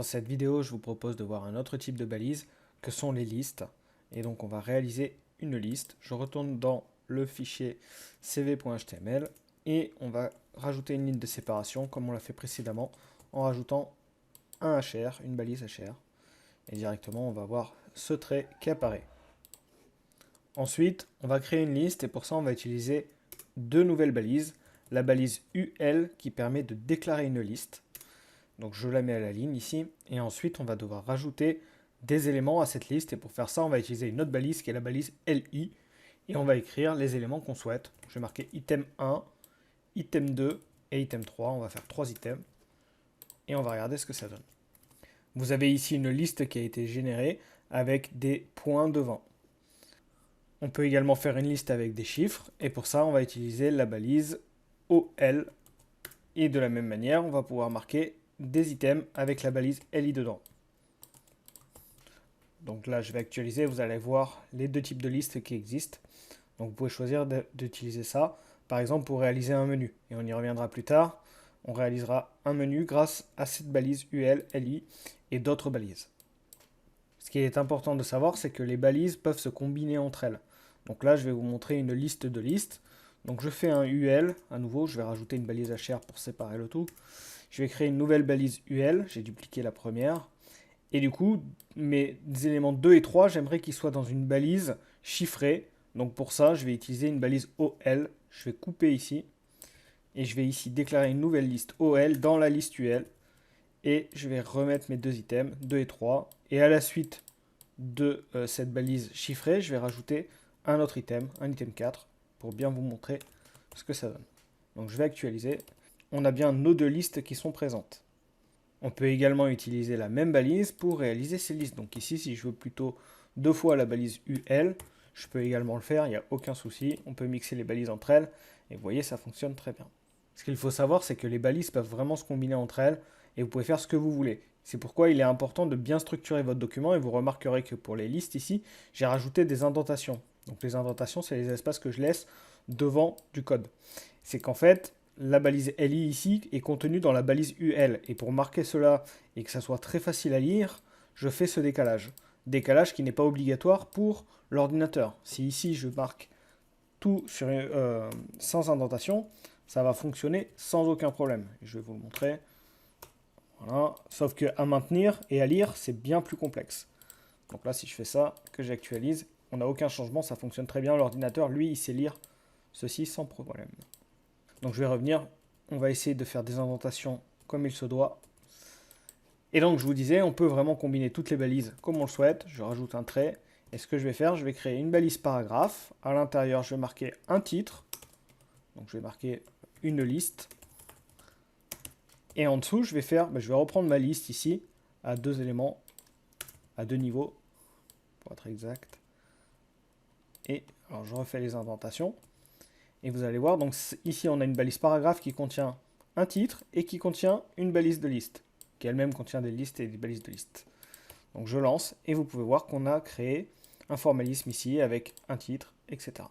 cette vidéo, je vous propose de voir un autre type de balise que sont les listes. Et donc on va réaliser une liste. Je retourne dans le fichier cv.html et on va rajouter une ligne de séparation comme on l'a fait précédemment en rajoutant un HR, une balise HR. Et directement on va voir ce trait qui apparaît. Ensuite, on va créer une liste et pour ça on va utiliser deux nouvelles balises. La balise UL qui permet de déclarer une liste. Donc je la mets à la ligne ici. Et ensuite, on va devoir rajouter des éléments à cette liste. Et pour faire ça, on va utiliser une autre balise qui est la balise LI. Et on va écrire les éléments qu'on souhaite. Je vais marquer item 1, item 2 et item 3. On va faire 3 items. Et on va regarder ce que ça donne. Vous avez ici une liste qui a été générée avec des points devant. On peut également faire une liste avec des chiffres. Et pour ça, on va utiliser la balise OL. Et de la même manière, on va pouvoir marquer des items avec la balise LI dedans. Donc là, je vais actualiser, vous allez voir les deux types de listes qui existent. Donc vous pouvez choisir d'utiliser ça, par exemple pour réaliser un menu. Et on y reviendra plus tard. On réalisera un menu grâce à cette balise UL, LI et d'autres balises. Ce qui est important de savoir, c'est que les balises peuvent se combiner entre elles. Donc là, je vais vous montrer une liste de listes. Donc je fais un UL, à nouveau, je vais rajouter une balise HR pour séparer le tout. Je vais créer une nouvelle balise UL, j'ai dupliqué la première. Et du coup, mes éléments 2 et 3, j'aimerais qu'ils soient dans une balise chiffrée. Donc pour ça, je vais utiliser une balise OL. Je vais couper ici. Et je vais ici déclarer une nouvelle liste OL dans la liste UL. Et je vais remettre mes deux items, 2 et 3. Et à la suite de cette balise chiffrée, je vais rajouter un autre item, un item 4, pour bien vous montrer ce que ça donne. Donc je vais actualiser. On a bien nos deux listes qui sont présentes. On peut également utiliser la même balise pour réaliser ces listes. Donc ici, si je veux plutôt deux fois la balise UL, je peux également le faire, il n'y a aucun souci. On peut mixer les balises entre elles et vous voyez, ça fonctionne très bien. Ce qu'il faut savoir, c'est que les balises peuvent vraiment se combiner entre elles et vous pouvez faire ce que vous voulez. C'est pourquoi il est important de bien structurer votre document et vous remarquerez que pour les listes ici, j'ai rajouté des indentations. Donc les indentations, c'est les espaces que je laisse devant du code. C'est qu'en fait, la balise LI ici est contenue dans la balise UL. Et pour marquer cela et que ça soit très facile à lire, je fais ce décalage. Décalage qui n'est pas obligatoire pour l'ordinateur. Si ici je marque tout sans indentation, ça va fonctionner sans aucun problème. Je vais vous le montrer. Voilà. Sauf qu'à maintenir et à lire, c'est bien plus complexe. Donc là, si je fais ça, que j'actualise, on n'a aucun changement, ça fonctionne très bien. L'ordinateur, lui, il sait lire ceci sans problème. Donc je vais revenir, on va essayer de faire des indentations comme il se doit. Et donc je vous disais, on peut vraiment combiner toutes les balises comme on le souhaite. Je rajoute un trait. Et ce que je vais faire, je vais créer une balise paragraphe. À l'intérieur, je vais marquer un titre. Donc je vais marquer une liste. Et en dessous, je vais reprendre ma liste ici à deux éléments, à deux niveaux, pour être exact. Et alors je refais les indentations. Et vous allez voir, donc ici on a une balise paragraphe qui contient un titre et qui contient une balise de liste, qui elle-même contient des listes et des balises de liste. Donc je lance et vous pouvez voir qu'on a créé un formalisme ici avec un titre, etc.